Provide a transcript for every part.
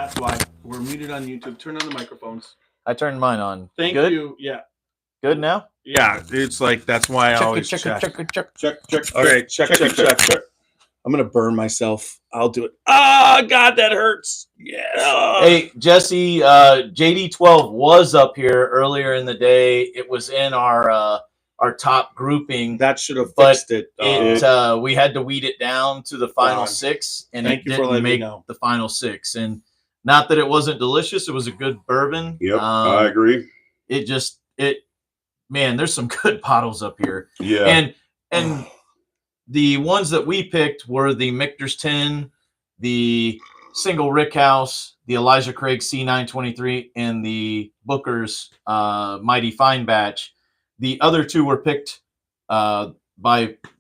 That's why we're muted on YouTube. Turn on the microphones. I turned mine on. Thank Good? you. Yeah. Good now? Yeah, it's like that's why I always check. Check. All right, check. I'm gonna burn myself. I'll do it. Ah, God, that hurts. Yeah. Hey, Jesse, JD12 was up here earlier in the day. It was in our top grouping. That should have fixed it. We had to weed it down to the final 6, and Thank it you for didn't letting me make know. the final 6. And not that it wasn't delicious; it was a good bourbon. Yep, I agree. Man, there's some good bottles up here. Yeah, and the ones that we picked were the Michters 10, the Single Rickhouse, the Elijah Craig C923, and the Booker's Mighty Fine Batch. The other 2 were picked by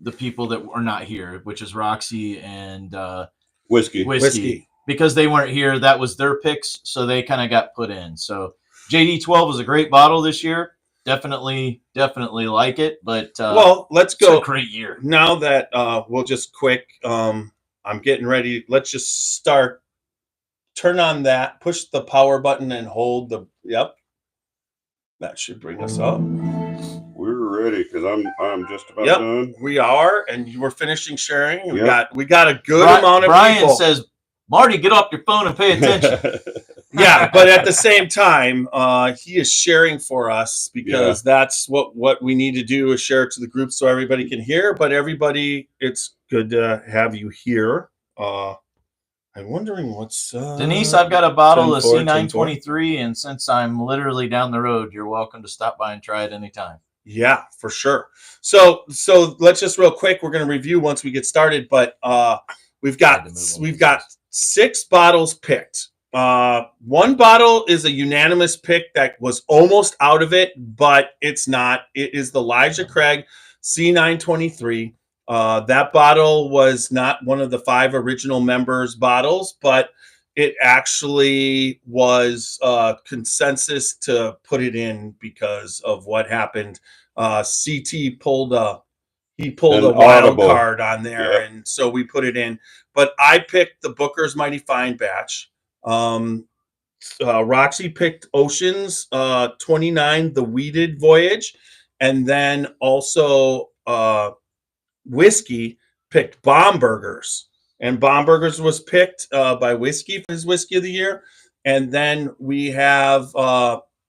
the people that were not here, which is Roxy and whiskey. Because they weren't here, that was their picks, so they kind of got put in. So JD12 was a great bottle this year. Definitely like it, but well, let's go. It's a great year. Now that we'll just quick. I'm getting ready. Let's just start. Turn on that. Push the power button and hold the. Yep. That should bring us up. We're ready because I'm just about done. We are, and we're finishing sharing. Yep. We got a good amount of Brian people. Says, Marty, get off your phone and pay attention. Yeah, but at the same time, he is sharing for us because that's what we need to do is share it to the group so everybody can hear. But everybody, it's good to have you here. I'm wondering what's Denise. I've got a bottle of C923, and since I'm literally down the road, you're welcome to stop by and try it anytime. Yeah, for sure. So let's just real quick. We're going to review once we get started, but we've got 6 bottles picked. 1 bottle is a unanimous pick that was almost out of it, but it's not. It is the Elijah Craig C923. That bottle was not one of the 5 original members' bottles, but it actually was consensus to put it in because of what happened. CT pulled a wild card on there, and so we put it in. But I picked the Booker's Mighty Fine Batch. Roxy picked Oceans 29, the Weeded Voyage, and then also Whiskey picked Bomburgers, and Bomburgers was picked by Whiskey for his Whiskey of the Year. And then we have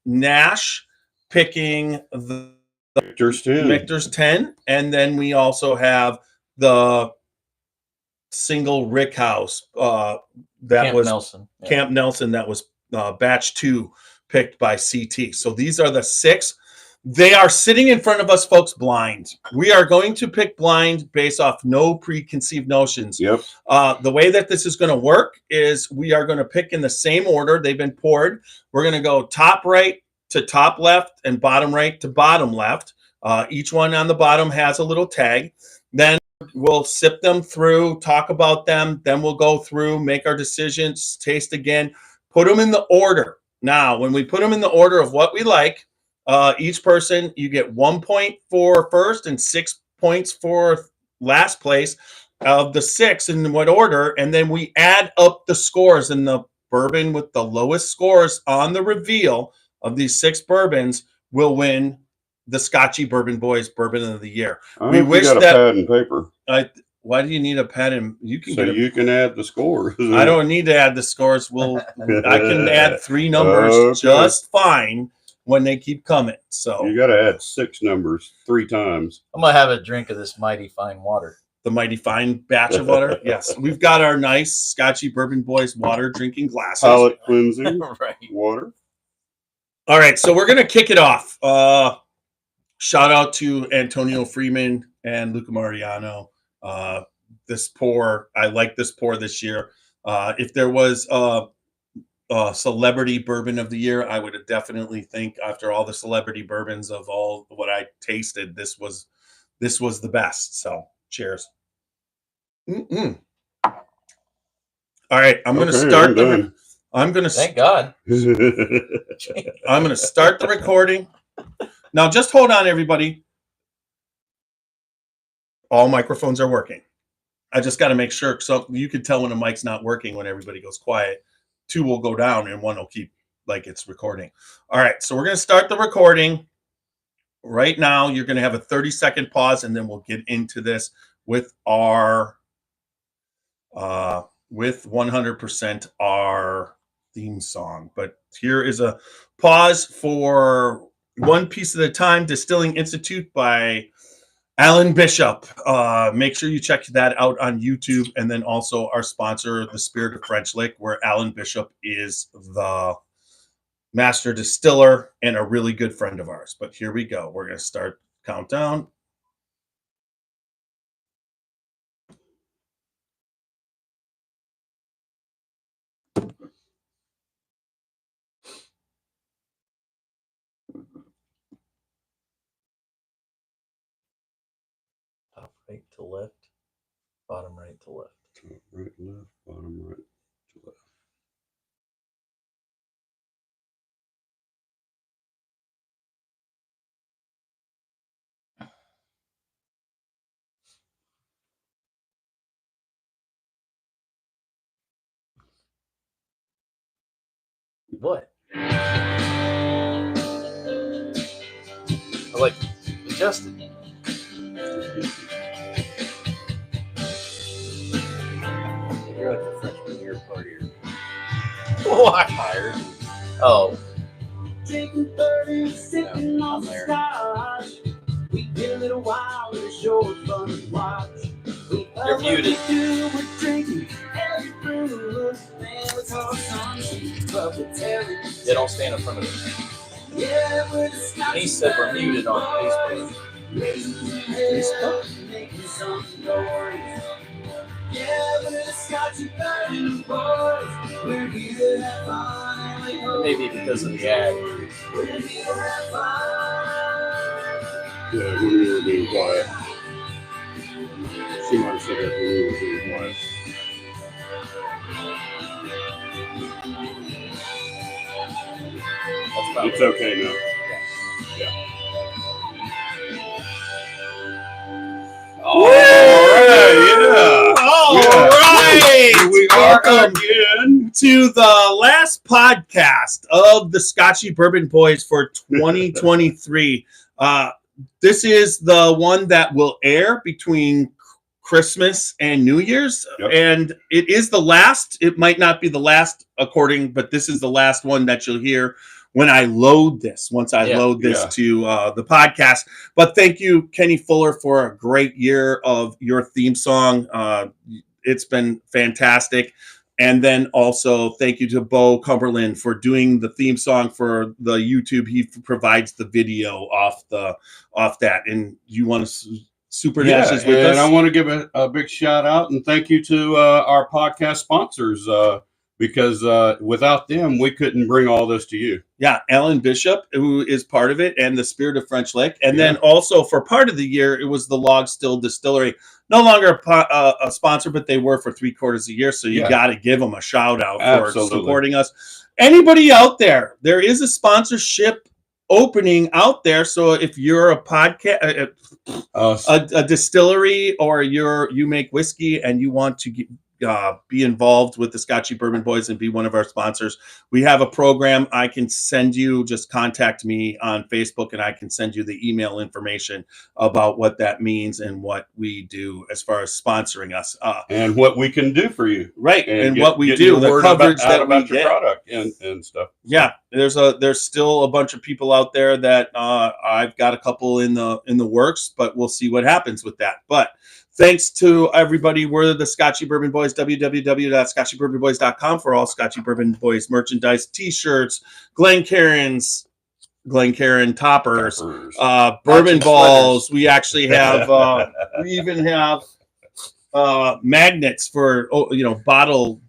Nash picking the Michters 10, and then we also have the Single Rickhouse Camp Nelson. That was batch 2 picked by CT. So these are the 6. They are sitting in front of us, folks, blind. We are going to pick blind based off no preconceived notions. Yep. The way that this is going to work is we are going to pick in the same order they've been poured. We're going to go top right to top left and bottom right to bottom left. Each one on the bottom has a little tag. Then we'll sip them through, talk about them. Then we'll go through, make our decisions, taste again, put them in the order. Now, when we put them in the order of what we like, each person, you get 1 point for first and 6 points for last place of the 6 in what order. And then we add up the scores, and the bourbon with the lowest scores on the reveal of these 6 bourbons will win the Scotchy Bourbon Boys Bourbon of the Year. We wish that a pad and paper. Why do you need a pad and you can you can add the scores? I don't need to add the scores. I can add 3 numbers just fine when they keep coming. So you got to add 6 numbers 3 times. I'm gonna have a drink of this Mighty Fine water. The Mighty Fine batch of water. Yes, we've got our nice Scotchy Bourbon Boys water drinking glasses. Palate cleansing right. water. All right, so we're gonna kick it off. Shout out to Antonio Freeman and Luca Mariano. This pour, I like this pour this year. If there was a celebrity bourbon of the year, I would have definitely think after all the celebrity bourbons of all what I tasted, this was the best. So cheers. All right, I'm going to start Thank God. I'm going to start the recording. Now, just hold on, everybody. All microphones are working. I just got to make sure, so you can tell when a mic's not working when everybody goes quiet. two will go down and one will keep like it's recording. All right, so we're going to start the recording right now. You're going to have a 30-second pause, and then we'll get into this with our with 100% our theme song. But here is a pause for One Piece at a Time, Distilling Institute by Alan Bishop. Make sure you check that out on YouTube, and then also our sponsor, The Spirit of French Lick, where Alan Bishop is the master distiller and a really good friend of ours. But here we go. We're going to start countdown. Top right to left, bottom right to left. Top right, left, bottom right to left. What? I like adjusted. You're like a freshman year partier. Oh, I hired. Oh. Drinking 30, sipping on I'm there. scotch. We get a little wild and show it fun to watch. You're muted. We're drinking every brew looks man with our songs, but we're telling They don't stand in front of me. yeah, we're the Scotchy He said we're muted on Bourbon Facebook. Boys, raising hell, making some noise. Yeah, we're the Scotchy Bourbon Boys. We're here to have fun and we hope Maybe because of the ad. we're here to have fun. Yeah, when we were being quiet. She might have said that when we were being quiet. That's probably It's okay now. All right. We are Welcome again. to the last podcast of the Scotchy Bourbon Boys for 2023. This is the one that will air between Christmas and New Year's. Yep. And it is the last. It might not be the last but this is the last one that you'll hear when I load this, once I load this to the podcast. But thank you, Kenny Fuller, for a great year of your theme song. It's been fantastic. And then also thank you to Bo Cumberland for doing the theme song for the YouTube. He provides the video off that. And you want to Super Nash is with us? And I want to give a big shout out and thank you to our podcast sponsors because without them, we couldn't bring all this to you. Yeah, Alan Bishop, who is part of it, and the Spirit of French Lick. And then also for part of the year, it was the Log Still Distillery. No longer a sponsor, but they were for 3/4 of the year. So you got to give them a shout out for supporting us. Anybody out there, there is a sponsorship opening out there. So if you're a podcast, a distillery, or you make whiskey and you want to be involved with the Scotchy Bourbon Boys and be one of our sponsors, we have a program. I can send you, just contact me on Facebook and I can send you the email information about what that means and what we do as far as sponsoring us. And what we can do for you. Right. And what we do, the coverage that we get. Product and stuff. Yeah. There's still a bunch of people out there that I've got a couple in the works, but we'll see what happens with that. But thanks to everybody. We're the Scotchy Bourbon Boys, www.scotchybourbonboys.com for all Scotchy Bourbon Boys merchandise, t-shirts, Glencairn toppers, bourbon balls. We actually have, we even have magnets for,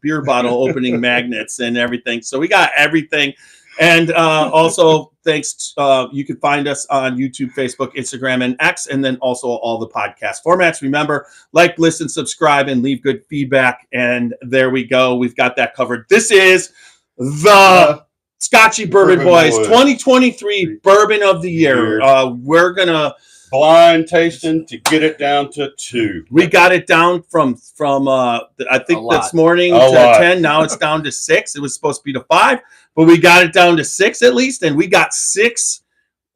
beer bottle opening magnets and everything. So we got everything. And also, thanks. You can find us on YouTube, Facebook, Instagram, and X, and then also all the podcast formats. Remember, like, listen, subscribe, and leave good feedback. And there we go. We've got that covered. This is the Scotchy Bourbon Boys 2023 Bourbon of the Year. We're going to blind tasting to get it down to 2. We got it down from I think this morning A to lot. 10. Now it's down to 6. It was supposed to be to 5, but we got it down to 6 at least, and we got 6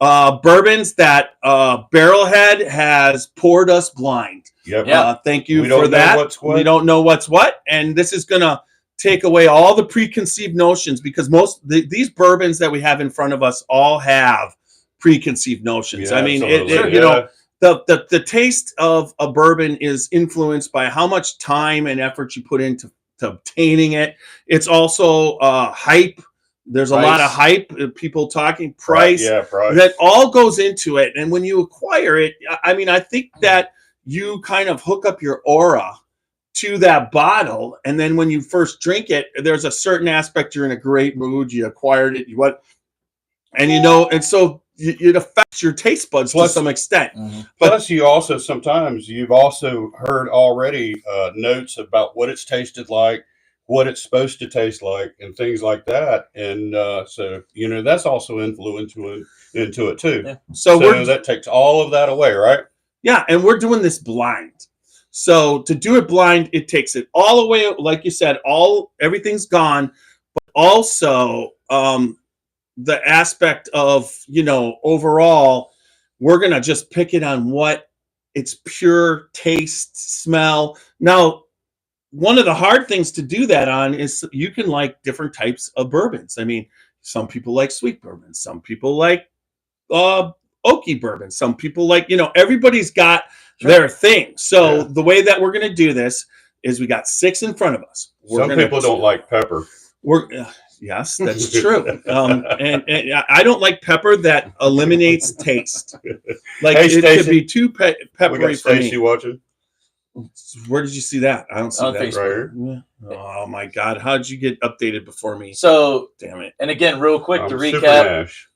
bourbons that Barrelhead has poured us blind. Yep. Thank you We for don't know that. what's what. We don't know what's what, and this is gonna take away all the preconceived notions, because these bourbons that we have in front of us all have preconceived notions. Yeah, I mean, absolutely. you know, the taste of a bourbon is influenced by how much time and effort you put into obtaining it. It's also hype. There's a lot of hype, people talking price. Price. That all goes into it. And when you acquire it, I mean, I think that you kind of hook up your aura to that bottle, and then when you first drink it, there's a certain aspect, you're in a great mood, you acquired it, and so it affects your taste buds to some extent. Plus, you've also heard already notes about what it's tasted like, what it's supposed to taste like, and things like that. And so, you know, that's also influential into it too. Yeah. So that takes all of that away, right? Yeah, and we're doing this blind. So to do it blind, it takes it all away. Like you said, everything's gone, but also the aspect of, you know, overall, we're going to just pick it on what its pure taste, smell. Now, one of the hard things to do that on is you can like different types of bourbons. I mean, some people like sweet bourbons. Some people like oaky bourbon. Some people like, you know, everybody's got their thing. So the way that we're going to do this is we got 6 in front of us. Some people don't like pepper. Yes, that's true. And I don't like pepper that eliminates taste. Like, hey, it Stacey, could be too peppery we got for me. Stacey watching. Where did you see that? I don't see On that. Facebook. Right here. Oh my God! How did you get updated before me? So, damn it! And again, real quick to Super recap Nash.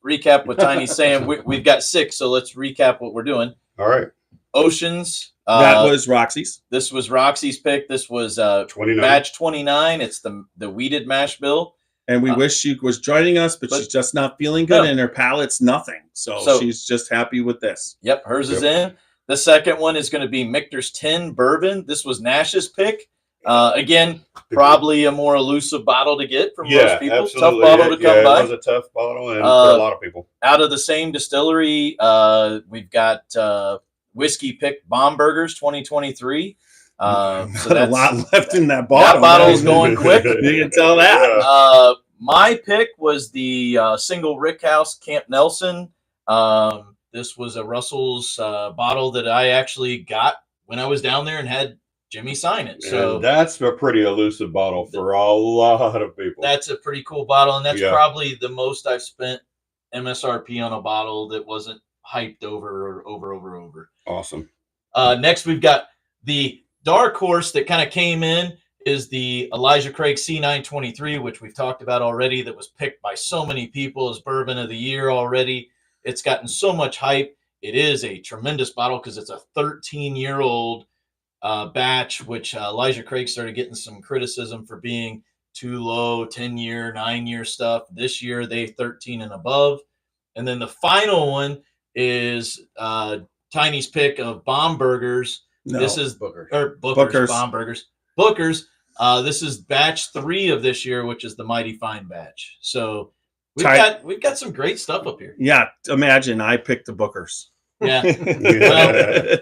what Tiny's saying. We've got 6, so let's recap what we're doing. All right. Oceans. That was Roxy's. This was Roxy's pick. This was 29. batch 29. It's the weeded mash bill. And we wish she was joining us, but she's just not feeling good, and her palate's nothing. So she's just happy with this. Yep, hers is in. The second one is going to be Michters 10 Bourbon. This was Nash's pick. Again, probably a more elusive bottle to get for most people. Absolutely. Tough bottle to come by. It was a tough bottle, and for a lot of people. Out of the same distillery, we've got Whiskey Pick Bomb Burgers 2023. So that's a lot left in that bottle. That bottle's going quick. You can tell that. My pick was the single Rickhouse Camp Nelson. This was a Russell's bottle that I actually got when I was down there and had Jimmy sign it. So and that's a pretty elusive bottle for a lot of people. That's a pretty cool bottle, and that's probably the most I've spent MSRP on a bottle that wasn't hyped over. Awesome. Next, we've got the dark horse that kind of came in is the Elijah Craig C923, which we've talked about already, that was picked by so many people as bourbon of the year already. It's gotten so much hype. It is a tremendous bottle because it's a 13-year-old batch, which Elijah Craig started getting some criticism for being too low, 10-year, 9-year stuff. This year, they 13 and above. And then the final one is Tiny's pick of Bomb Burgers. No, this is Booker's Bomb Burgers. Booker's. This is batch 3 of this year, which is the Mighty Fine batch. So we've got some great stuff up here. Yeah, imagine I picked the Bookers. Yeah. Well,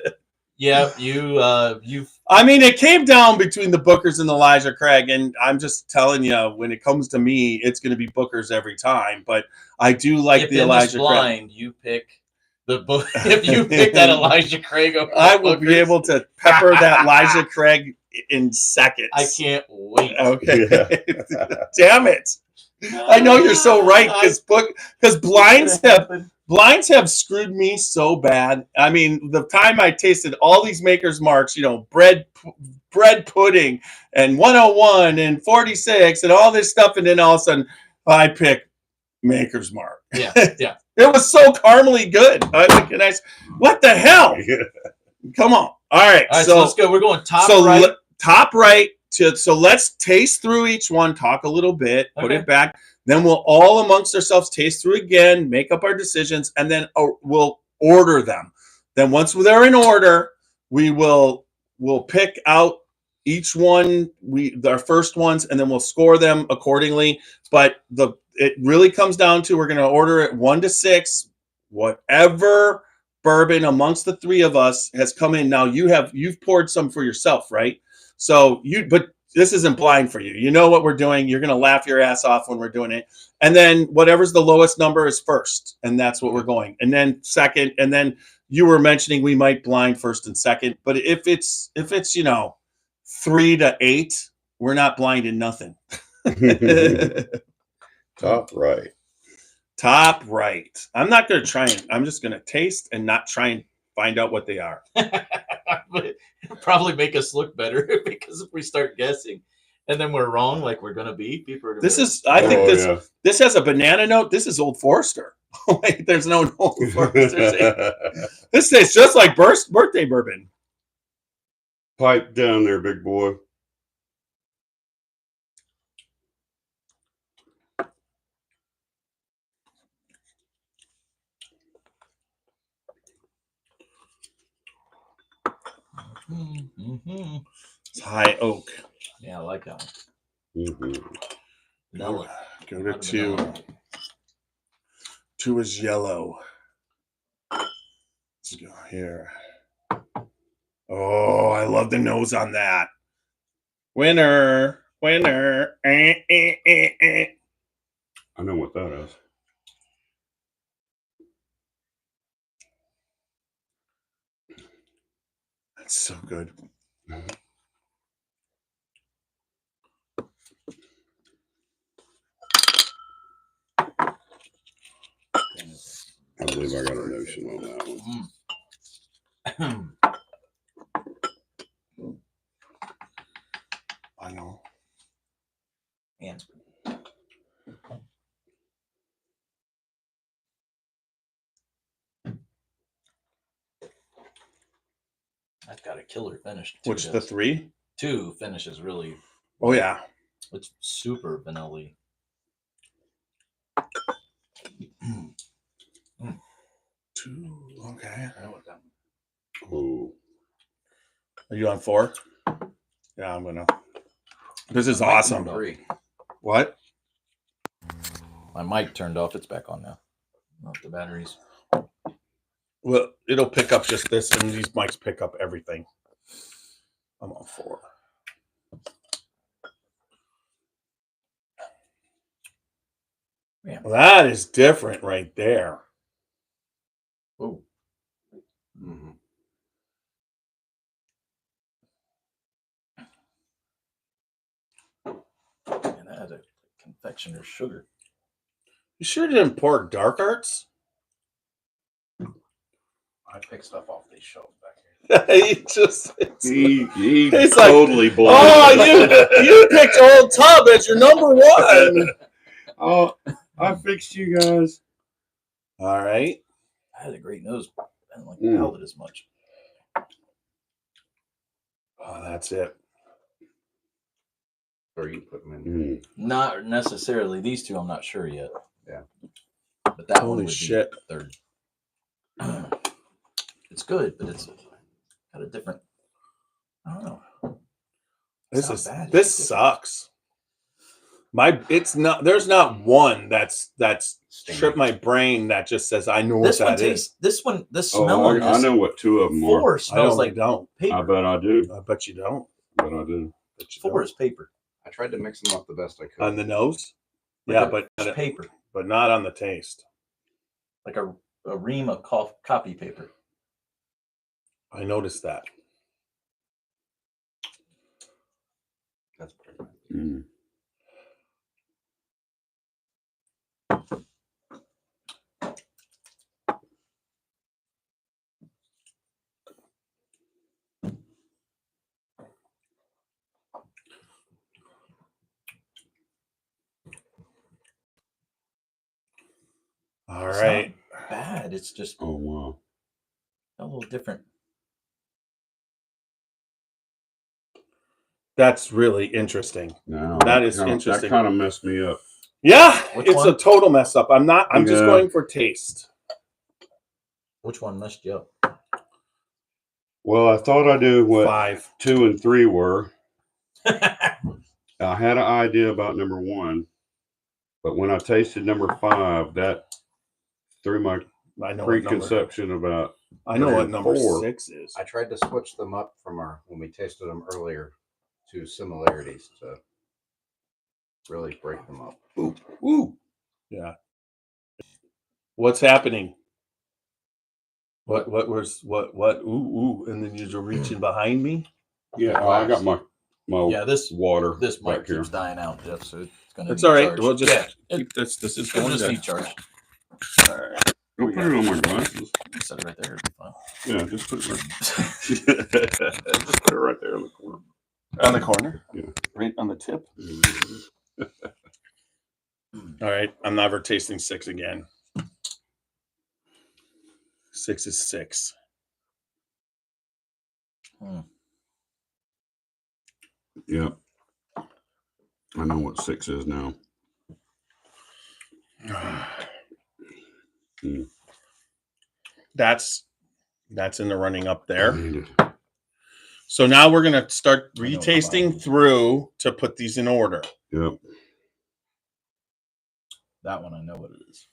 yeah, you've. I mean, it came down between the Bookers and the Elijah Craig, and I'm just telling you, when it comes to me, it's going to be Bookers every time. But I do like the Elijah blind, Craig. You pick the book. If you pick that Elijah Craig, I will be able to pepper that Elijah Craig in seconds. I can't wait. Okay, damn it! I know you're so right, because blinds have screwed me so bad. I mean, the time I tasted all these Maker's Marks, you know, bread pudding and 101 and 46 and all this stuff, and then all of a sudden I pick Maker's Mark. Yeah. It was so caramely good. What the hell? Come on. All right, so let's go. We're going top right. Top right. So let's taste through each one, talk a little bit, put it back. Then we'll all amongst ourselves taste through again, make up our decisions, and then we'll order them. Then once they're in order, we'll pick out each one, our first ones, and then we'll score them accordingly. But it really comes down to, we're going to order it 1 to 6, whatever bourbon amongst the three of us has come in. Now you've poured some for yourself, right? So but this isn't blind for you. You know what we're doing. You're going to laugh your ass off when we're doing it. And then whatever's the lowest number is first, and that's what we're going. And then second, and then you were mentioning we might blind first and second. But if it's 3 to 8, we're not blinding nothing. Top right. Top right. I'm not going to try and, I'm just going to taste and not try and find out what they are. But it'll probably make us look better, because if we start guessing and then we're wrong, like we're gonna be, people are gonna I think this has a banana note. This is Old Forester. Wait, there's no Old Forester. This tastes just like birthday bourbon. Pipe down there, big boy. Mm-hmm. It's high oak. Yeah, I like that one. Mm-hmm. Vanilla. Go to 2. 2 is yellow. Let's go here. Oh, I love the nose on that. Winner. I know what that is. That's so good. I believe I got a notion on that one. I know. Hands. That's got a killer finish. Which, the 3? 2 finishes really. Oh yeah. It's super vanilla. 2. Okay. I know what that one. Oh. Are you on 4? Yeah, I'm gonna. This is My mic awesome. turned off. What? My mic turned off. It's back on now. Not the batteries. Well, it'll pick up just this, and these mics pick up everything. I'm on 4. Yeah. Well, that is different right there. Oh. Mm-hmm. And that has a confectioner's sugar. You sure didn't pour dark arts? I pick stuff off these shelves back here. He it's like, totally blew. Oh, you picked Old Tub as your number 1. Oh, I fixed you guys. All right. I had a great nose. I didn't like the palate as much. Oh, that's it. Or you put them in? Not necessarily. These 2, I'm not sure yet. Yeah. But that Holy one would shit. be third. It's good, but it's got a different. I don't know. This sucks. It's not. There's not one that's tripped my brain that just says I know This what one that is. tastes. This one. The smell on I this know what 2 of them are. 4 smells like don't. paper. I bet I do. I bet you don't. I bet I do. 4 is paper. I tried to mix them up the best I could. On the nose. Like Yeah, a but paper, not on the taste. like a ream of copy paper. I noticed that. That's perfect. Mm. All It's right. not bad. It's just Oh wow. a little different. That's really interesting. No, That is interesting. That kind of messed me up. Yeah, Which it's one? a total mess up. I'm just going for taste. Which one messed you up? Well, I thought I knew what 5. 2 and 3 were. I had an idea about number 1, but when I tasted number 5, that threw my I know what number. preconception about. I know what number 4. 6 is. I tried to switch them up from when we tasted them earlier to similarities to really break them up. Ooh. Yeah. What's happening? What ooh, and then you're reaching behind me? Yeah, I got my Yeah, this water. This mic back here. keeps dying out, Jeff, so it's gonna. That's need all right. charge. We'll just yeah, keep this. This is it'll going just to need charged. all right. Don't put it on my glasses. Set it right there. It'll be fine. Yeah, just put it right. Just put it right there in the corner. On the corner? Yeah. Right on the tip. Mm-hmm. All right. I'm never tasting 6 again. 6 is 6. Yeah. I know what 6 is now. That's in the running up there. I need it. So now we're going to start I know retasting about it. through to put these in order. Yep. That one I know what it is.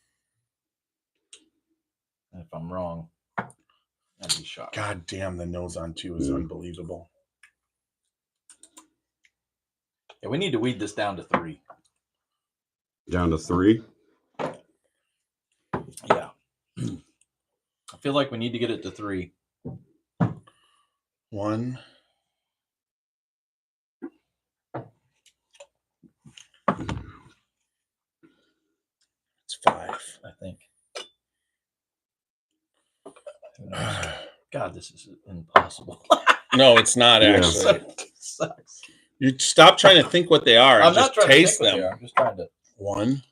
And if I'm wrong, I'd be shocked. God damn, the nose on 2 is unbelievable. Yeah, we need to weed this down to 3. Down to 3. Yeah. I feel like we need to get it to 3. 1. It's 5. I think. Who knows? God, this is impossible. No, it's not Yeah. actually. Sucks. You stop trying to think what they are. I'm And not just trying taste to think what they them. are. I'm just trying to. 1.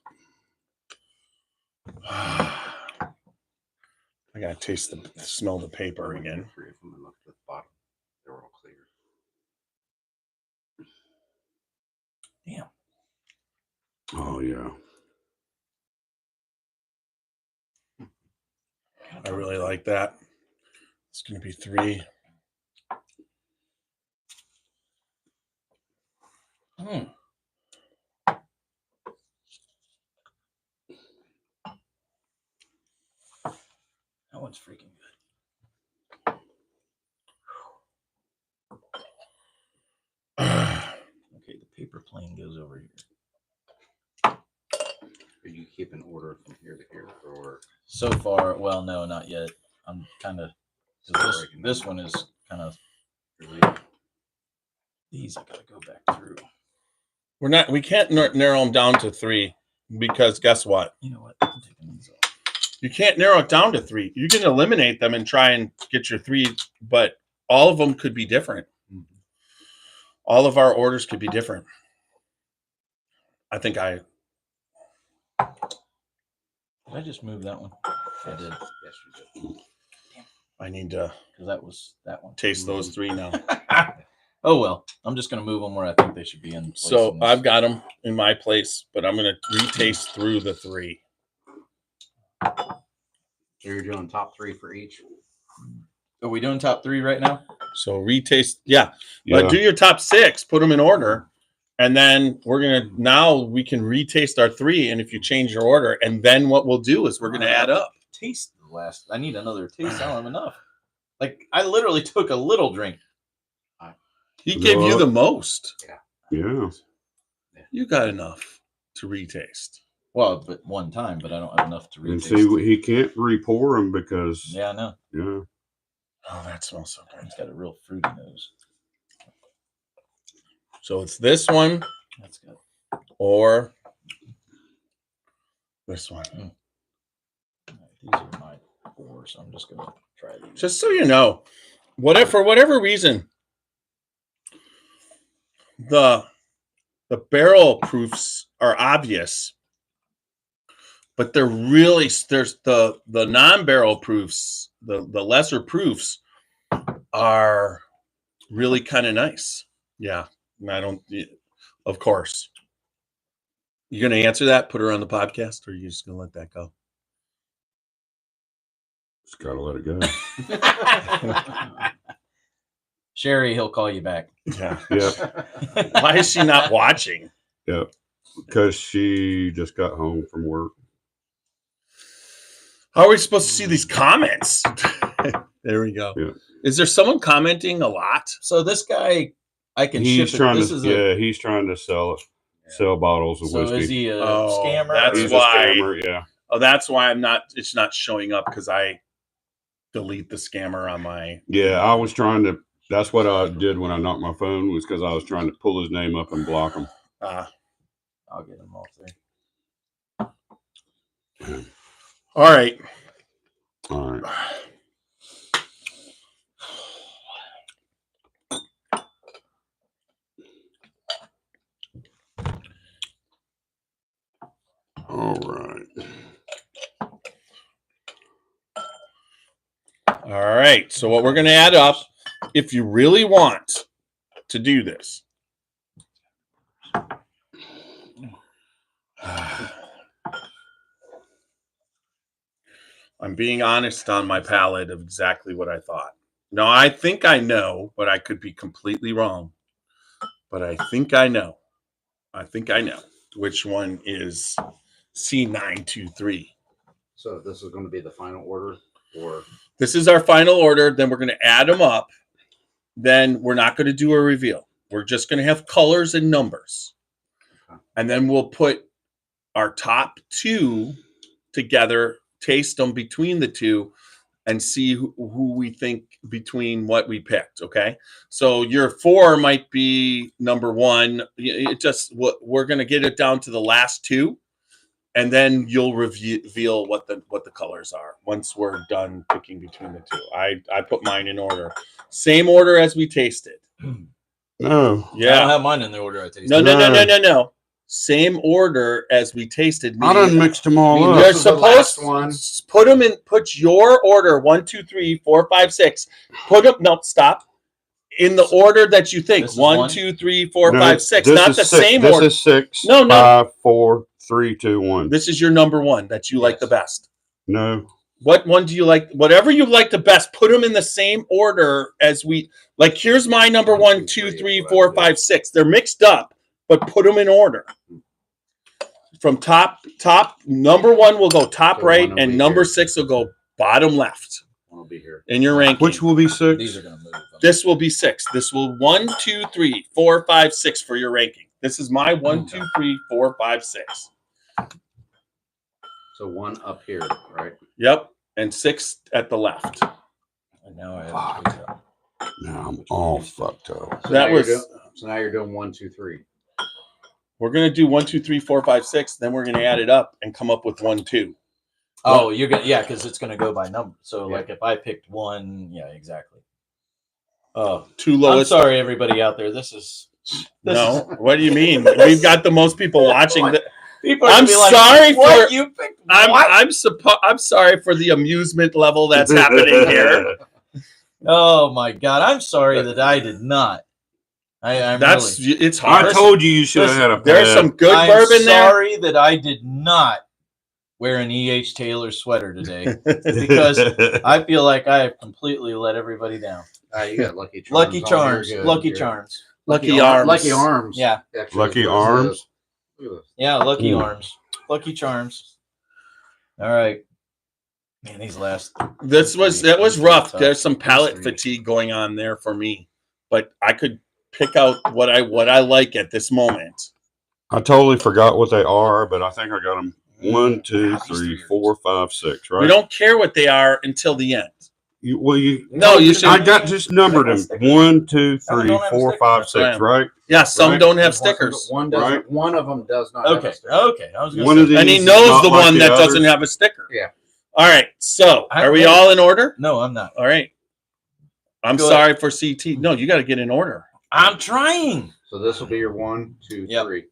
I gotta taste smell the paper again. 3 of them and looked at the bottom. They were all clear. Damn. Oh, yeah. I really like that. It's gonna be 3. That one's freaking good. Okay, the paper plane goes over here. Are you keeping order from here to here, or So far, well, no, not yet. I'm kind of. This one is kind of. These I gotta go back through. We can't narrow them down to 3 because guess what? You know what? I'm taking these off. You can't narrow it down to 3. You can eliminate them and try and get your 3, but all of them could be different. All of our orders could be different. I think Did I just move that one? I did. yes, you did. I need to Because that was that one. taste those 3 now. Oh well, I'm just gonna move them where I think they should be in. Place So in this. I've got them in my place, but I'm going to retaste through the 3. So you're doing top 3 for each. Are we doing top 3 right now? So retaste, yeah. Yeah. But do your top 6, put them in order, and then we can retaste our 3. And if you change your order, and then what we'll do is we're going to add up. Taste the last. I need another taste. I don't have enough. Like I literally took a little drink. He gave you the most. Yeah. You got enough to retaste. Well, but one time, but I don't have enough to And retaste. see, he can't re-pour them because. Yeah, I know. Yeah. Oh, that smells so good. It's got a real fruity nose. So it's this one That's good. or this one. All right, these are my 4, so I'm just gonna try these. Just so you know, for whatever reason, the barrel proofs are obvious, but they're really there's the non-barrel proofs, the lesser proofs are really kind of nice. Yeah, and I don't. Of course, you gonna answer that? Put her on the podcast, or are you just gonna let that go? Just gotta let it go. Sherry, he'll call you back. Yeah. Yeah, Why is she not watching? yeah, because she just got home from work. How are we supposed to see these comments? There we go. Yeah. Is there someone commenting a lot? So this guy, I can He's ship it. trying This to, is he's trying to sell it, sell bottles of so whiskey. is he a Oh, scammer? that's He's why. a scammer. Yeah, Oh, that's why it's not showing up because I delete the scammer on my. yeah. I was trying to. That's what I did when I knocked my phone, was because I was trying to pull his name up and block him. I'll get him off there. All right. All right. All right. All right. So what we're going to add up, if you really want to do this. I'm being honest on my palate of exactly what I thought. No, I think I know, but I could be completely wrong. But I think I know. I think I know which one is C923. So this is going to be the final order, or This is our final order. Then we're going to add them up. Then we're not going to do a reveal. We're just going to have colors and numbers. And then we'll put our top two together, taste them between the two, and see who we think between what we picked. Okay. So your 4 might be number 1. It just, we're going to get it down to the last 2. And then you'll reveal what the colors are once we're done picking between the 2. I put mine in order. Same order as we tasted. No. I Yeah. don't have mine in the order I tasted. No. Same order as we tasted. I done mixed them all mean, up. You're This is the last supposed one. to put them in. Put your order 1, 2, 3, 4, 5, 6. Put them. No, stop. In the order that you think. This is 1, one? 2, 3, 4, No, 5, 6. this Not is the six. same This order. is 6. No. 5, 4, 3, 2, 1. This is your number 1 that you like Yes. the best. No. What one do you like? Whatever you like the best, put them in the same order as we like. Here's my number 1, 2, 3, 4, 5, 6. They're mixed up, but put them in order. From top, number 1 will go top So right, one will and be number here. 6 will go bottom left I'll be here. in your ranking. Which will be 6? These are going to move. This will be 6. This will 1, 2, 3, 4, 5, 6 for your ranking. This is my 1, 2, 3, 4, 5, 6. So 1 up here, right? Yep, and 6 at the left. And now I have to tweak up. Now I'm all fucked up. So That now you're was- so now you're doing 1, 2, 3. We're gonna do 1, 2, 3, 4, 5, 6. Then we're gonna add it up and come up with 1, 2. Oh, you're gonna because it's gonna go by number. So Yeah. like if I picked 1, yeah, exactly. Oh, 2 I'm lowest. sorry, everybody out there. This is No, what do you mean? We've got the most people watching. people. Are I'm gonna be like, sorry what for- you picked. What? I'm sorry for the amusement level that's happening here. Oh my god, I'm sorry that I did not. I'm That's really. it's hard. I told you should have had a There's pad. some good I'm bourbon sorry that I did not wear an E.H. Taylor sweater today because I feel like I have completely let everybody down. You got Lucky Charms. Lucky on here. Charms, Good. Lucky Here. Charms. Lucky Arms. Lucky Arms. Yeah, Actually, Lucky this Arms? is- look at this. yeah, Lucky Ooh. Arms, Lucky Charms. All right, man, these last. That was rough. Tough. There's some palate Three. fatigue going on there for me, but I could pick out what I like at this moment. I totally forgot what they are, but I think I got them 1, 2, Ah, these 3, three are 4, 5, 6. Right? We don't care what they are until the end. No, you should- I got just numbered them 1, 2, 3, don't have a 4, sticker. 5, That's what I 6. am. Right? Yeah, some Right. don't have One- stickers, One doesn't. Right. One of them does not. Have Okay, a sticker. okay. I was gonna One say, of these and he is knows not the like one the that others. doesn't have a sticker. Yeah. All right. So, I- are we wait. all in order? no, I'm not. All right. I'm Go sorry for CT. No, you got to get in order. I'm trying. So this will be your 1, 2, Yep. 3.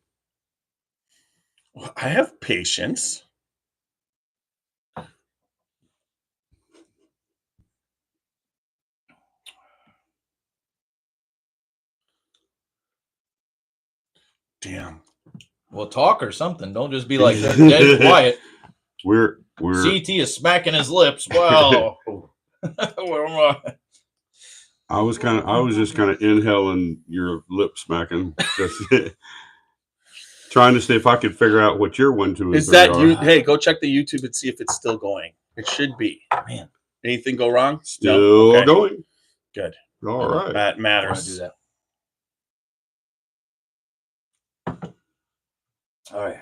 I have patience. Damn. Well, talk or something. Don't just be like dead quiet. We're CT is smacking his lips. Well, where am I? I was just kind of inhaling your lip smacking, just trying to see if I could figure out what your 1, 2, and Is 3 that are. you? Hey, go check the YouTube and see if it's still going. It should be. Man, Anything go wrong? Still Okay. going. Good. All right. That I matters. do that. All right.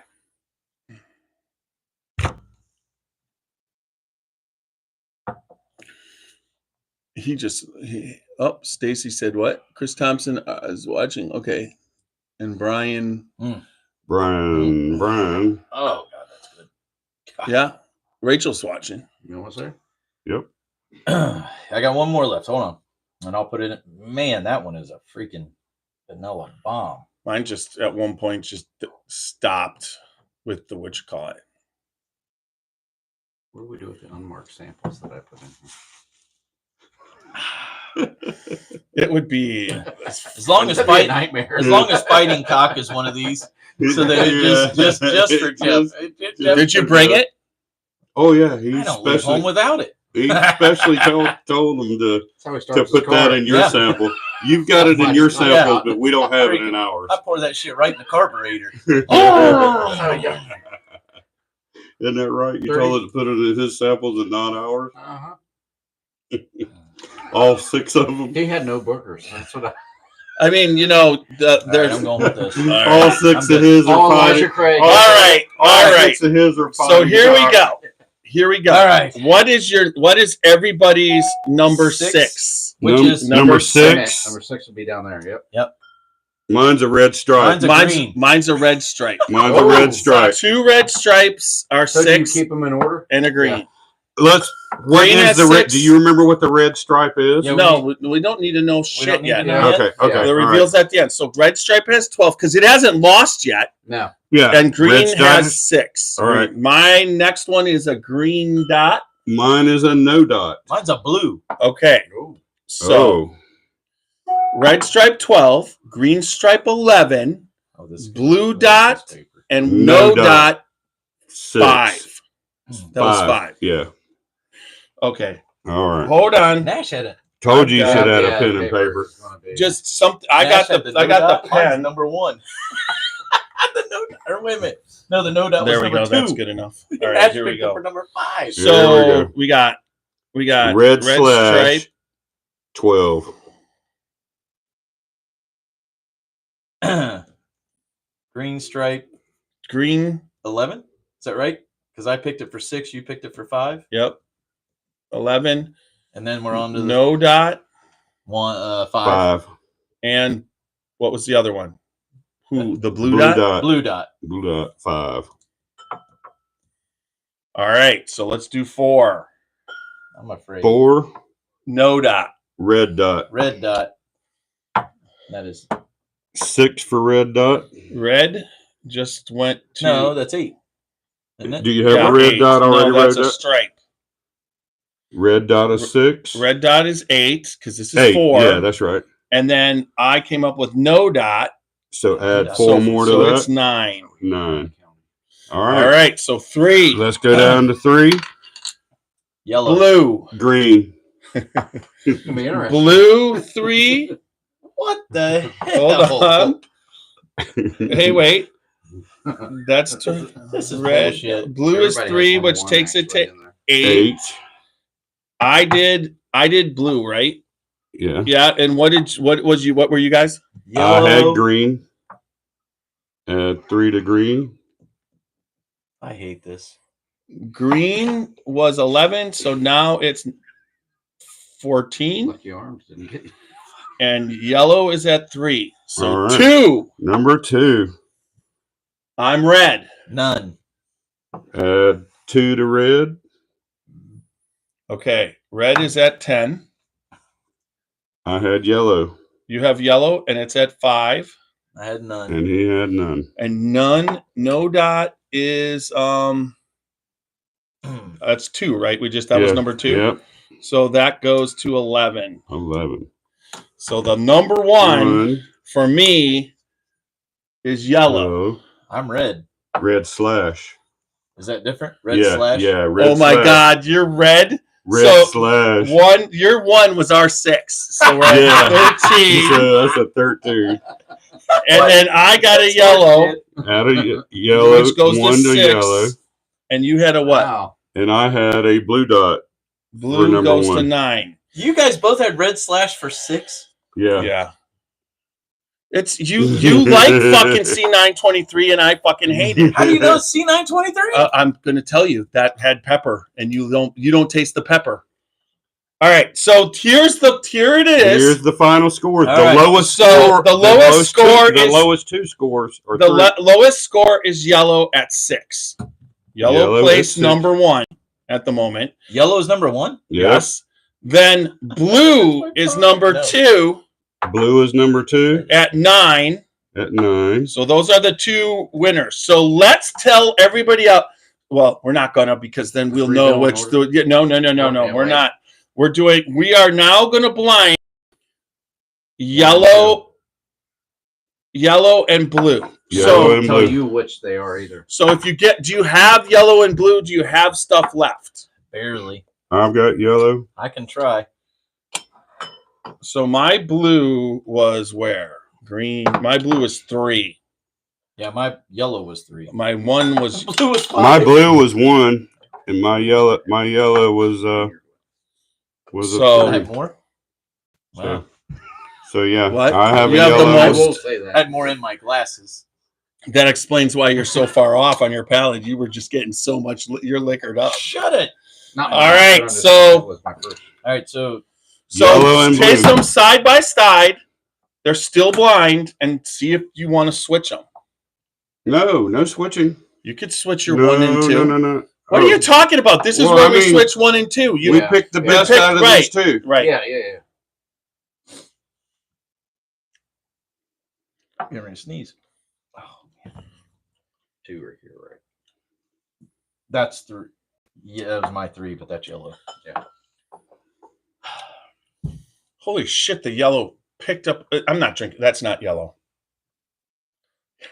Stacy said what? Chris Thompson is watching. Okay. And Brian. Brian. Oh God, that's good. God. Yeah. Rachel's watching. You know what's there? Yep. I got one more left. Hold on, and I'll put it in. Man, that one is a freaking vanilla bomb. Mine just at one point just stopped with the what you call it. What do we do with the unmarked samples that I put in It would be As long as That'd be a fighting, nightmare. as long as fighting cock is one of these, so that it just for Jeff. Did you bring it? Oh yeah, he I don't leave home without it. He especially told them to That's how he starts his put that car. in your Yeah. sample. You've got it in your samples, Yeah. but we don't have it in ours. I pour that shit right in the carburetor. Isn't that right? You told it to put it in his samples and not ours. Uh-huh. All 6 of them. He had no bookers. That's what I mean, All right, there's I'm going with this. All 6 I'm of good. his are All fighting. Elijah Craig. all right. All 6 of his are fighting. So here we go. Here we go. All right. What is everybody's number 6? 6? Which is number six. 6. Number 6 would be down there. Yep. Mine's a red stripe. Mine's a red stripe. Mine's a red stripe. 2 red stripes are So do you 6 keep them in order? and a green. Yeah. What Green is has the red? 6. Do you remember what the red stripe is? Yeah, No, we don't need to know don't shit need yet. to know Yeah. yet. Okay. Yeah. The all reveals at the end. So red stripe has 12 because it hasn't lost yet, No. Yeah. and green red stripe. has 6. All right. My next one is a green dot. Mine is a no dot. Mine's a blue. Okay. Oh. So red stripe 12, green stripe 11, Oh, this blue dot, and No no dot. dot 6. 5. That was 5. Yeah. Okay. All right. Hold on. Nash had it. Told you you should have Yeah, had a pen and paper. is gonna be- Just something. I Nash got had the no dot. Mine's pen. number 1. The no dot. Or wait a minute. No, the no dot There was we number go. 2. That's good enough. All right, Nash here we picked up go. for number 5. Here we So go. we got Red slash stripe, 12. Green stripe green. 11. Is that right? Because I picked it for 6. You picked it for 5. Yep. 11. And then we're on to the No dot. 5. 5. And what was the other one? Who? The blue, Blue dot? dot. Blue dot. Blue dot. 5. All right. So let's do 4. I'm afraid. 4. No dot. Red dot. Red dot. That is 6 for red dot. Red just went to. no. That's 8. Isn't it? Do you have Yeah, a red 8. dot already? No, that's red a dot? stripe. Red dot is 6. Red dot is 8 because this is 8. 4. Yeah, that's right. And then I came up with no dot. So add Yeah. 4 more to so that. it's 9. 9. All All right. right. So 3. Let's go down to 3. Yellow. Blue. Green. It's gonna be interesting. Blue 3. What the hell? Hold on. Hey, wait. That's This is red. bullshit. Blue is Everybody has 3, number which 1 takes it actually to in there. 8. 8. I did blue, right? Yeah. Yeah. And what were you guys? Yellow. I had green. Add 3 to green. I hate this. Green was 11, so now it's 14, Lucky Arms didn't get you. and yellow is at 3. So All right. 2. Number 2. I'm red. None. Add 2 to red. Okay. Red is at 10. I had yellow. You have yellow, and it's at 5. I had none. And he had none. And none, no dot is that's 2, right? That was number 2. Yep. So that goes to 11. 11. So the number 1 for me is yellow. Yellow. I'm red. Red slash. Is that different? Red yeah. slash. Yeah. Red Oh my slash. God, you're red. Red slash. Your 1 was our 6. So we're at 13. So that's a 13. And then I got a yellow. Add a yellow. Which goes 1 to to 6. yellow. And you had a what? Wow. And I had a blue dot. Blue number goes 1. to 9. You guys both had red slash for 6. Yeah. It's you like fucking C923 and I fucking hate it. How do you know it's C923? I'm gonna tell you that had pepper and you don't taste the pepper. All right, so here it is. Here's the final score. All the right. lowest So score. the lowest score the is lowest 2 scores. Or the 3. lowest score is yellow at 6. Yellow Yellow place at 6. number 1 at the moment. Yellow is number 1. Yes. Then blue is number 2 Blue is number 2 at 9. at 9. So those are the 2 winners. So let's tell everybody out. Well, we're not gonna because then we'll know which. No. Yeah, We're right. not. We are now gonna blind yellow and blue. Yellow and Tell blue. you which they are either. So if you do you have yellow and blue? Do you have stuff left? Barely. I've got yellow. I can try. So my blue was where? Green. My blue was 3. Yeah, my yellow was 3. My 1 was Blue was 5. My blue was 1, and my yellow was So- I a had 3. more. Wow. So yeah, What? I have You a have the yellow. I most? will say I that. had more in my glasses. that explains why you're so far off on your palate. You were just getting so much. You're liquored up. Shut it. Not All mine, right, but I'm just so- saying that was my first. All right, so So Yellow and taste blue. them side by side. They're still blind, and see if you want to switch them. No switching. You could switch your No, 1 and 2. No. What are you talking about? This is Well, where I we mean, switch 1 and 2. You We Yeah. picked the We best picked- out of right. these 2. right? Yeah. 'm ready to sneeze. Oh, man. 2 are here, right? That's 3. Yeah, that was my 3, but that's yellow. Holy shit! The yellow picked up. I'm not drinking. That's not yellow.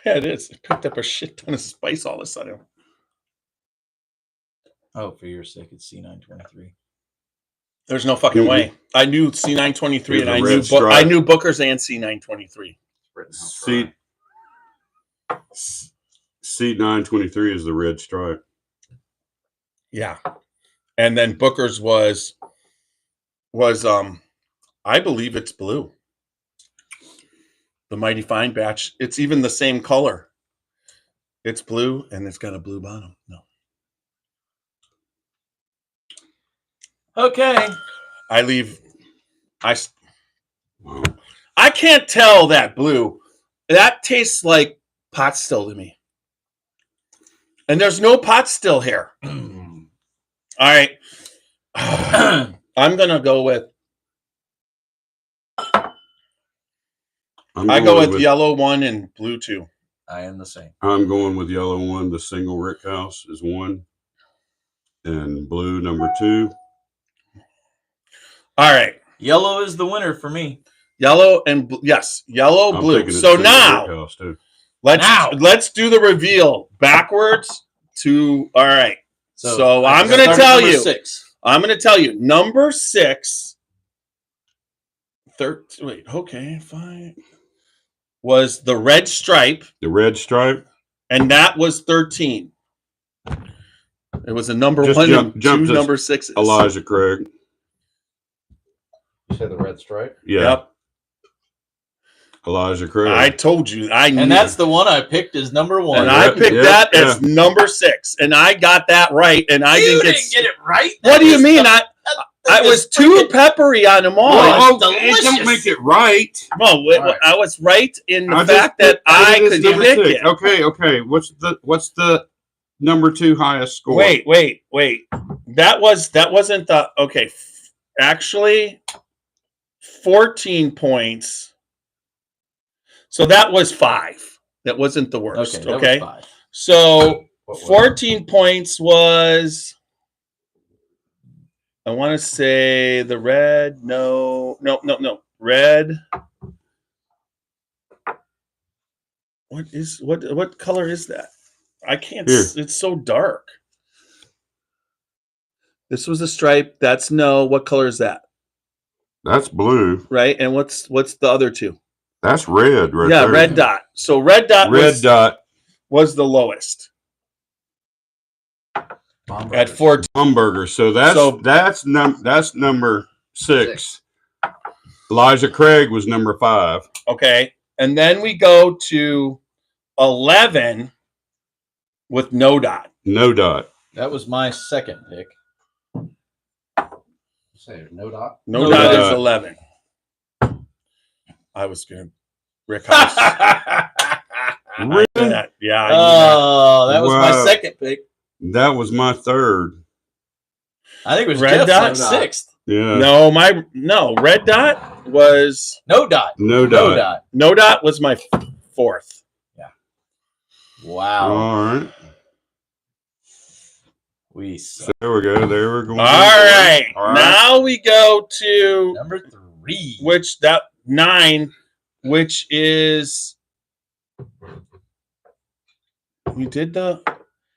Yeah, it is. It picked up a shit ton of spice all of a sudden. Oh, for your sake, it's C923. There's no fucking way. I knew C923 and There's a I red knew stripe. Booker's and C923. Rittenhouse C Rye. C923 is the red stripe. Yeah. And then Booker's was I believe it's blue. The Mighty Fine batch. It's even the same color. It's blue and it's got a blue bottom. No. Okay. I can't tell that blue. That tastes like pot still to me. And there's no pot still here. All right. I'm going to go with I go with yellow 1 and blue 2. I am the same. I'm going with yellow 1. The single rick house is 1, and blue number 2. All right. Yellow is the winner for me. Yellow and yes, yellow, I'm blue. thinking it's So single now rick house too. let's do the reveal backwards to all right. So I'm going to start at tell number you. 6. I'm going to tell you number 6 wait, okay, fine. Was the red stripe, The red stripe. and that was 13. It was a number Just 1 jump and to 2 number 6s. Elijah Craig. You said the red stripe? Yeah, Yep. Elijah Craig. I told you. I knew. And that's the one I picked as number 1. And I picked Yeah, that as number 6, and I got that right. And I you didn't didn't get it right. What do you That mean? is I was too peppery on them all. Well, Oh, it's it don't delicious. make it right. Well, Right. I was right in the I fact just that I put it as could number pick 6. it. Okay. What's the number 2 highest score? Wait. That wasn't the okay. Actually, 14 points. So that was 5. That wasn't the worst. Okay. That Okay. was 5. So What was 14 points was. I want to say the red. No. Red. What color is that? I can't. Here. It's so dark. This was a stripe. That's no. What color is that? That's blue. Right. And what's the other two? That's red right Yeah, there. red dot. So red dot was the lowest at 14. Hamburger. So that's number 6. Elijah Craig was number 5. Okay. And then we go to 11 with no dot. No dot. That was my second pick. Say no dot. No dot is 11. I was going to Rick House. Really? Yeah. That was my second pick. That was my third. I think it was Red Jeff's dot? like 6th. Yeah. No, red dot was No dot. No dot. no dot was my 4th. Wow. All right. We So there we go. There we're going. All right. All right. Now we go to number 3. 9, which is we did the.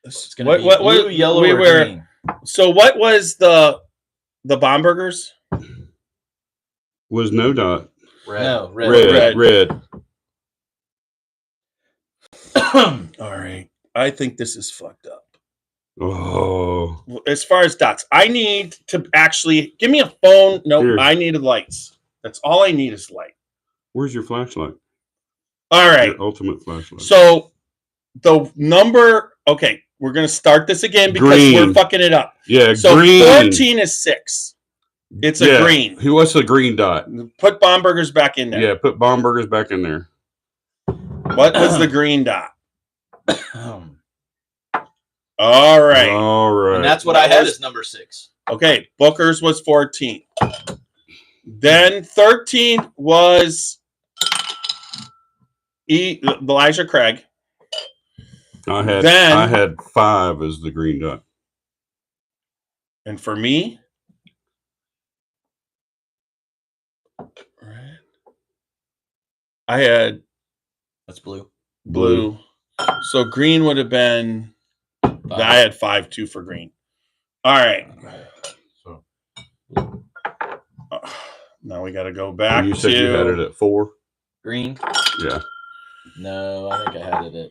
It's gonna be blue, yellow, or green. So what was the Bomburgers? Was no dot. Red. No, Red. All right. I think this is fucked up. Oh. As far as dots, I need to actually give me a phone. No, Here. I needed lights. That's all I need is light. Where's your flashlight? All right. Your ultimate flashlight. So the number, okay, we're going to start this again because Green. we're fucking it up. Yeah, So green. 14 is 6. It's a green. What's the green dot? Put Bomburgers back in there. Yeah, put Bomburgers back in there. What was the green dot? All right. All right. And that's what I had as number 6. Okay, Booker's was 14. Then 13 was Elijah Craig. I Then- had 5 as the green dot. And for me, I had That's blue. blue. So green would have been, I had 5 too for green. All right. So Now we got to go back You said you had it at 4? Green? Yeah. No, I think I had it at.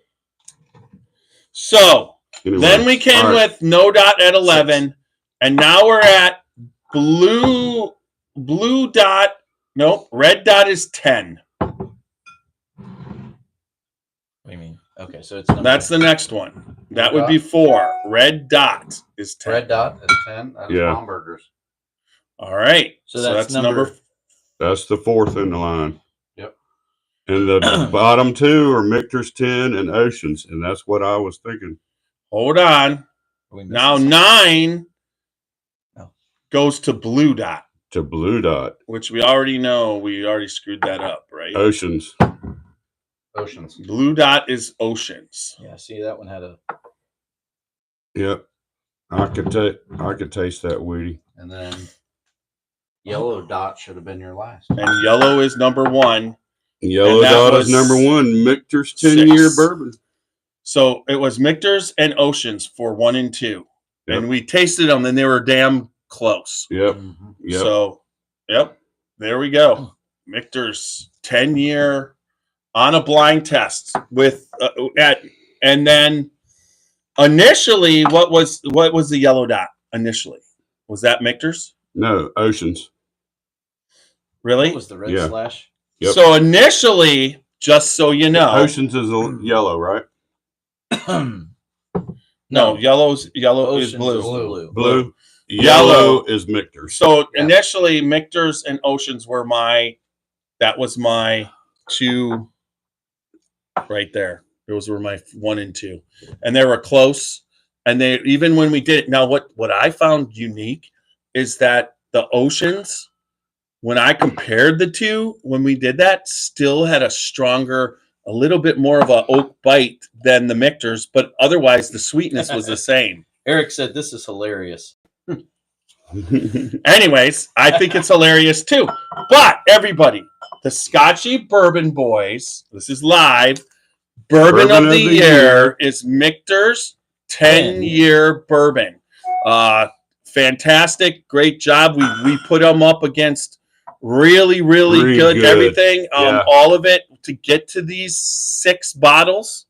So Anyway, then we came all right. with no dot at 11, and now we're at blue dot. Nope, red dot is 10. What do you mean? Okay, so it's number. That's the next one. That would be 4. Red dot is 10. red dot is 10. That is Yeah. hamburgers. All right. So that's number. That's the 4th in the line. Yep. And the bottom 2 are Michters 10 and Oceans, and that's what I was thinking. Hold on. We missed Now this. 9 No. goes to blue dot, To blue dot. which we already know. We already screwed that up, right? Oceans. Oceans. Blue dot is oceans. Yeah, see, that one had a. Yep. I could taste that weedy. And then yellow dot should have been your last. And yellow is number 1. Yellow And that dot was is number 1. Michters 10-year 6. bourbon. So it was Michters and Oceans for 1 and 2. Yep. And we tasted them and they were damn close. Yep. Mhm. Yep. So, there we go. Michters 10-year on a blind test with and then initially what was the yellow dot initially? Was that Michters? No, Oceans. Really? What was the red Yeah. slash? Yep. So initially, just so you know, Oceans is yellow, right? no, yellow is Oceans blue. is blue. Blue. Yellow. Yellow is Michters. So Yeah. initially, Michters and Oceans were my 2 right there. Those were my 1 and 2, and they were close. And they even when we did it. Now, what I found unique is that the Oceans, when I compared the 2, when we did that, still had a stronger, a little bit more of a oak bite than the Michters, but otherwise the sweetness was the same. Eric said this is hilarious. Anyways, I think it's hilarious too. But everybody, the Scotchy Bourbon Boys, this is live. Bourbon of the year is Michters 10-year bourbon. fantastic, great job. We put them up against really good everything. Yeah. All of it to get to these 6 bottles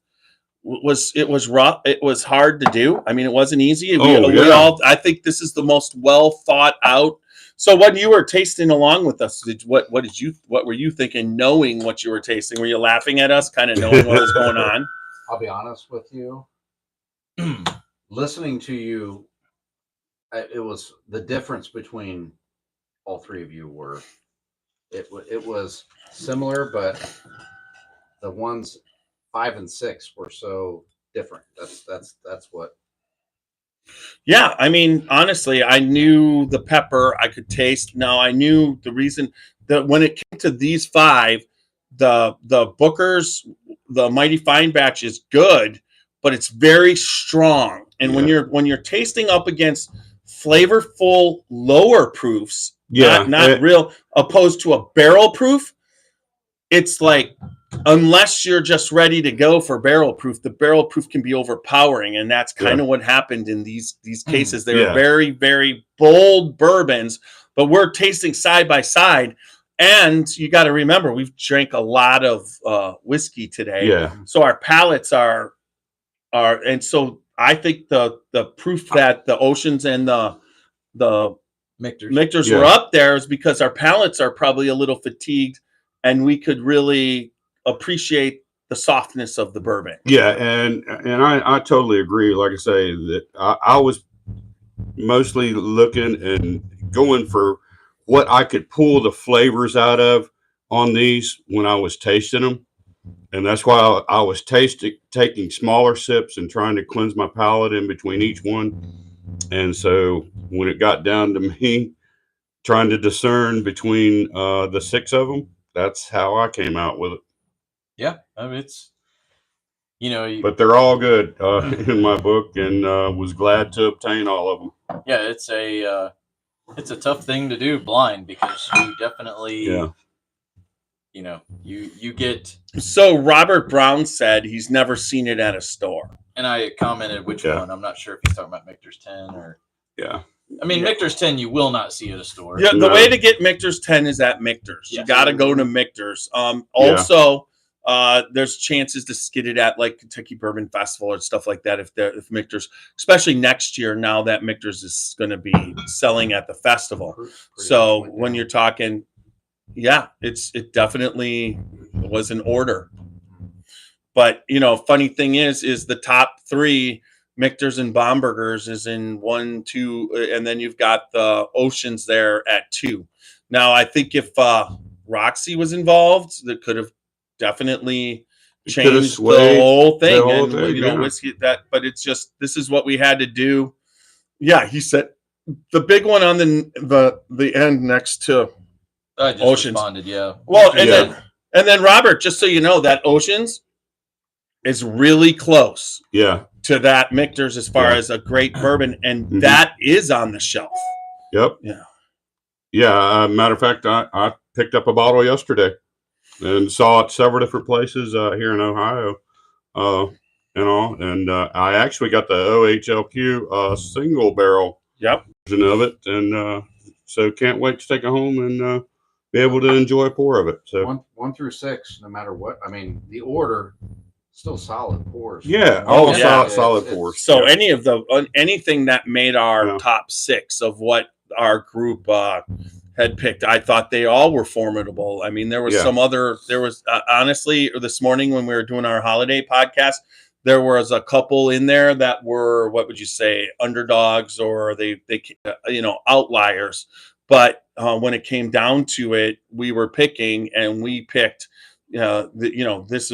was rough. It was hard to do. I mean, it wasn't easy. I think this is the most well thought out. So when you were tasting along with us, what were you thinking, knowing what you were tasting? Were you laughing at us, kind of knowing what was going on? I'll be honest with you. Listening to you, it was the difference between all 3 of you were it was similar, but the ones 5 and 6 were so different. That's what. Yeah, I mean, honestly, I knew the pepper I could taste. Now I knew the reason that when it came to these 5, the Booker's, the Mighty Fine Batch is good, but it's very strong. And when you're tasting up against flavorful lower proofs, not real, opposed to a barrel proof, it's like, unless you're just ready to go for barrel proof, the barrel proof can be overpowering, and that's kind of what happened in these cases. They were very, very bold bourbons, but we're tasting side by side. And you got to remember, we've drank a lot of whiskey today, so our palates are, and so I think the proof that the Oceans and the Michters were up there is because our palates are probably a little fatigued, and we could really appreciate the softness of the bourbon. Yeah, and I totally agree. Like I say, that I was mostly looking and going for what I could pull the flavors out of on these when I was tasting them, and that's why I was taking smaller sips and trying to cleanse my palate in between each one. And so when it got down to me trying to discern between the 6 of them, that's how I came out with it. Yeah, I mean, it's, but they're all good in my book, and was glad to obtain all of them. Yeah, it's a tough thing to do blind, because you definitely, you get. So Robert Brown said he's never seen it at a store, and I commented which one. I'm not sure if he's talking about Michters 10 or. Yeah. I mean, Michters 10 you will not see at a store. Yeah, the way to get Michters 10 is at Michters. You got to go to Michters. Also, there's chances to get it at like Kentucky Bourbon Festival or stuff like that if Michters, especially next year now that Michters is going to be selling at the festival. So when you're talking, it definitely was an order. But funny thing is the top 3. Michters and Bombergers is in 1, 2, and then you've got the Oceans there at 2. Now, I think if Roxy was involved, that could have definitely changed the whole thing. Whiskey but it's just, this is what we had to do. Yeah, he said the big one on the end next to I just Oceans. Responded, yeah. Well, and then Robert, just so you know, that Oceans is really close. Yeah. To that Michters as far as a great bourbon, and that is on the shelf. Yep. Yeah. Yeah. Matter of fact, I picked up a bottle yesterday and saw it several different places here in Ohio, and I actually got the OHLQ single barrel version of it, and so can't wait to take it home and be able to enjoy a pour of it. So 1 through 6, no matter what. I mean, the order. Still solid pours. Yeah, solid pours. So anything that made our top 6 of what our group had picked, I thought they all were formidable. I mean, there was honestly, this morning when we were doing our holiday podcast, there was a couple in there that were, what would you say, underdogs, or they outliers. But when it came down to it, we were picking, and we picked, this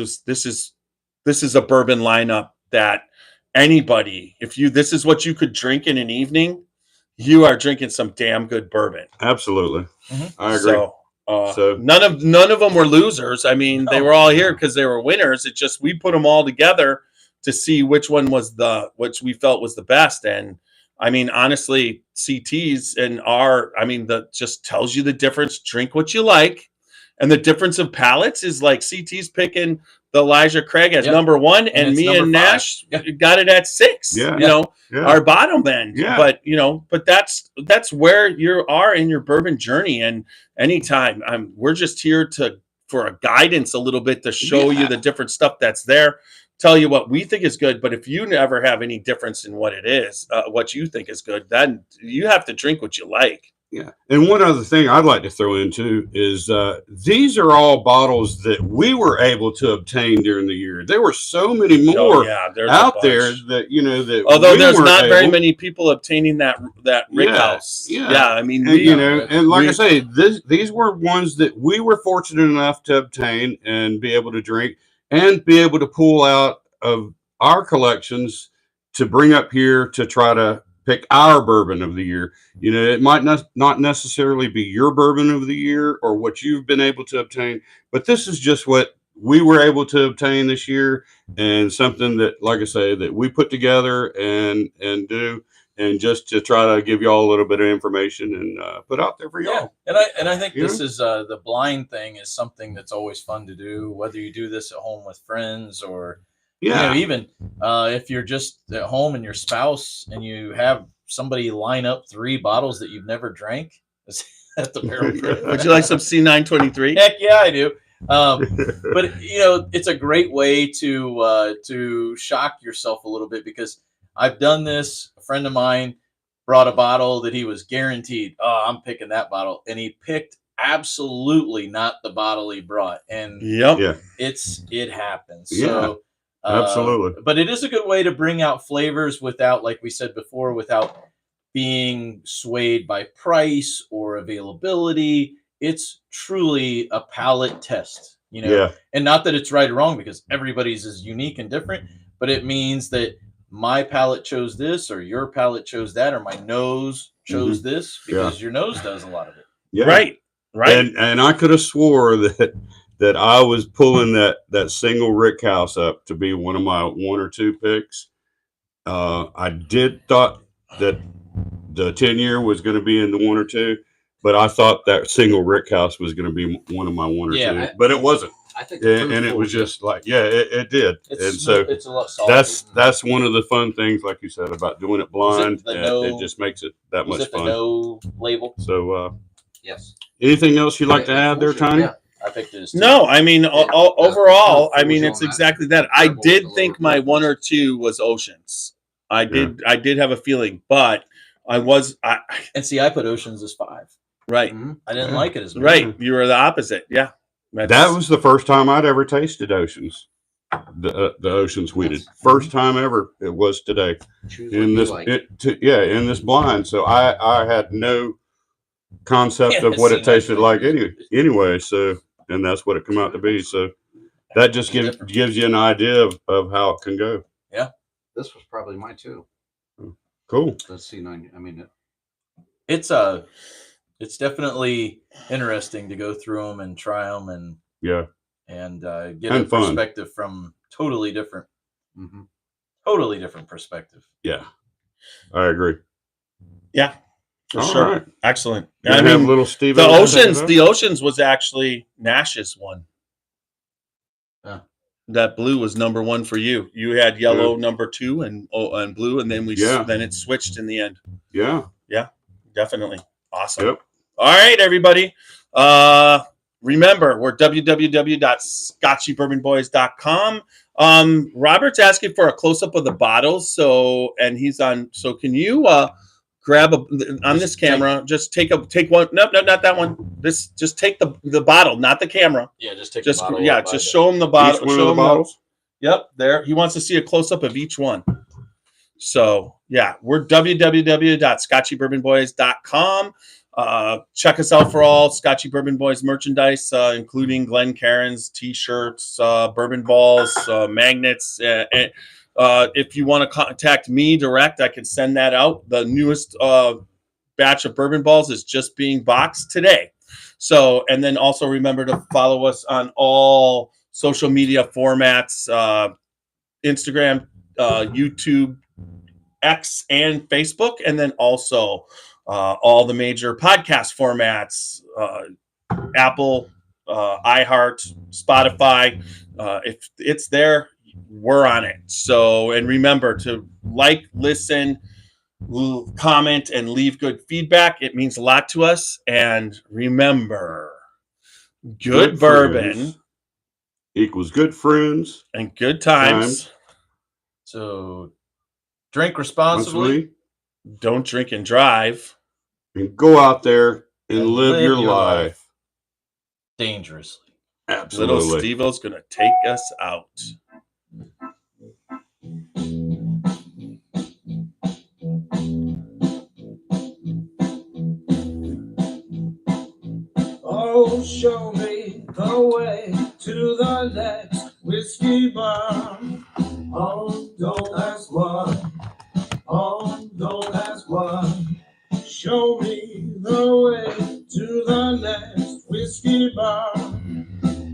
is a bourbon lineup that anybody, this is what you could drink in an evening, you are drinking some damn good bourbon. Absolutely. I agree. So none of them were losers. I mean, they were all here because they were winners. It just, we put them all together to see which one was which we felt was the best. And I mean, honestly, CTs that just tells you the difference. Drink what you like. And the difference of palates is like CT's picking the Elijah Craig as Yep. number 1, And and it's me number and 5. Nash Yeah. got it at 6. Yeah. You know, Yeah. our bottom end. Yeah. But that's where you are in your bourbon journey. And anytime we're just here for a guidance a little bit to show you the different stuff that's there, tell you what we think is good. But if you never have any difference in what it is, what you think is good, then you have to drink what you like. Yeah. And one other thing I'd like to throw into is these are all bottles that we were able to obtain during the year. There were so many more There's out a there bunch. that, you know, that Although we there's weren't not very able. many people obtaining that Rick House. Yeah. I mean, And, we, you know, and like I we- say, these were ones that we were fortunate enough to obtain and be able to drink and be able to pull out of our collections to bring up here to try to pick our bourbon of the year. You know, it might not necessarily be your bourbon of the year or what you've been able to obtain, but this is just what we were able to obtain this year, and something that, like I say, that we put together and do, and just to try to give y'all a little bit of information and put out there for y'all. Yeah, and I think You this is the blind thing is something that's always fun to do, whether you do this at home with friends or Yeah. even if you're just at home and your spouse and you have somebody line up 3 bottles that you've never drank at the barrel proof. would you like some C923? Heck yeah, I do. But you know, it's a great way to shock yourself a little bit, because I've done this. A friend of mine brought a bottle that he was guaranteed, oh, I'm picking that bottle, and he picked absolutely not the bottle he brought, and Yep. Yeah. it happens. Yeah. So Absolutely. but it is a good way to bring out flavors without, like we said before, without being swayed by price or availability. It's truly a palate test, you know. Yeah. And not that it's right or wrong, because everybody's is unique and different, but it means that my palate chose this, or your palate chose that, or my nose chose this, because your nose does a lot of it. Yeah. Right. And I could have swore that I was pulling that single Rick House up to be one of my 1 or 2 picks. I did thought that the 10-year was going to be in the 1 or 2, but I thought that single Rick House was going to be one of my 1 or 2, but it wasn't. I think, And it was just like, it did. And so it's a lot softer. that's one of the fun things, like you said, about doing it blind. the and no- it just makes it that Was much it the fun. no label? So, yes. anything else you'd like to add there, Tiny? Yeah. I picked it as 2. No, I mean, overall, I mean, it's on that. exactly that. I Rebel did with the think lower my 1 or preference. 2 was Oceans. I did have a feeling, but I And see, I put Oceans as 5. right. Mhm. I didn't Yeah. like it as much. Right. You were the opposite. Yeah. That was the first time I'd ever tasted Oceans. The Oceans wheated. First time ever it was today Choose in what this you like. in this blind. So I had no concept Yeah, of what it see, tasted like that's- anyway. So, and that's what it come out to be. So that just gives you an idea of how it can go. This was probably mine too. Cool. Let's see. I mean, It's definitely interesting to go through them and try them and Yeah. get And a fun. perspective from totally different perspective. Yeah. I agree. Yeah. For All sure. right. Excellent. Gonna I have mean, little Steve. the Oceans was actually Nash's one. Yeah. That blue was number 1 for you. You had yellow number 2 and blue, and then then it switched in the end. Yeah. Definitely. Awesome. Yep. All right, everybody. Remember, we're www.scotchybourbonboys.com. Robert's asking for a close-up of the bottles, so he's on. So can you grab on this camera? Just take one. No, not that one. Just take the bottle, not the camera. Yeah, just take Just the bottle. just show him the bottle. Each one show of the him bottles. Yep, there. He wants to see a close-up of each one. So, yeah, we're www.scotchybourbonboys.com. Check us out for all Scotchy Bourbon Boys merchandise, including Glen Cairns, T-shirts, bourbon balls, magnets. If you want to contact me direct, I can send that out. The newest batch of bourbon balls is just being boxed today. So, and then also remember to follow us on all social media formats, Instagram, YouTube, X, and Facebook, and then also all the major podcast formats, Apple, iHeart, Spotify. If it's there, we're on it. So, and remember to like, listen, comment, and leave good feedback. It means a lot to us. And remember, good bourbon friends equals good friends. and good times. So drink responsibly. Don't drink and drive. And go out there and live your life dangerously. Absolutely. Little Steve-O's going to take us out. Oh, show me the way to the next whiskey bar. Oh, don't ask why. Oh, don't ask why. Show me the way to the next whiskey bar.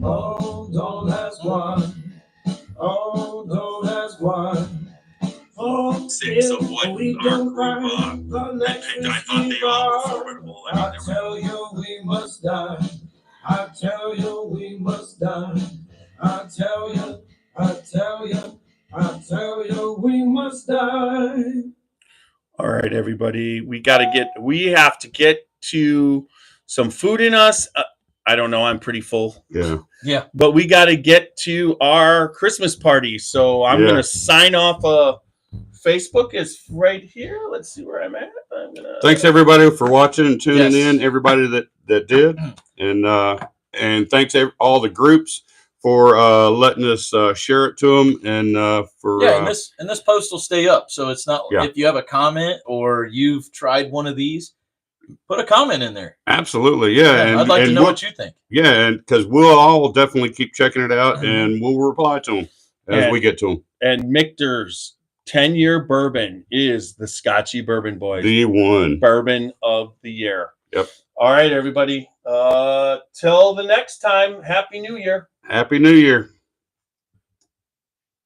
Oh, don't ask why. Oh, don't ask why. For if we don't find the next whiskey bar, I tell you we must die. I tell you we must die. I tell you, I tell you, I tell you we must die. All right, everybody. We have to get to some food in us. I don't know. I'm pretty full. Yeah. But we got to get to our Christmas party. So I'm going to sign off. Facebook is right here. Let's see where I'm at. Thanks everybody for watching and tuning in. Everybody that did, and thanks all the groups for letting us share it to them. And and this post will stay up. So it's not if you have a comment or you've tried one of these, put a comment in there. Absolutely, yeah. And I'd like to know what you think. Yeah, and because we'll all definitely keep checking it out, and we'll reply to them as we get to them. And Michters 10-year bourbon is the Scotchy Bourbon Boys. The one. Bourbon of the year. Yep. All right, everybody. Till the next time, Happy New Year. Happy New Year.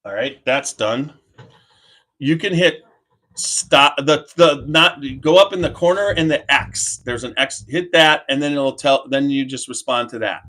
All right, that's done. You can hit stop go up in the corner in the X. There's an X, hit that, and then then you just respond to that.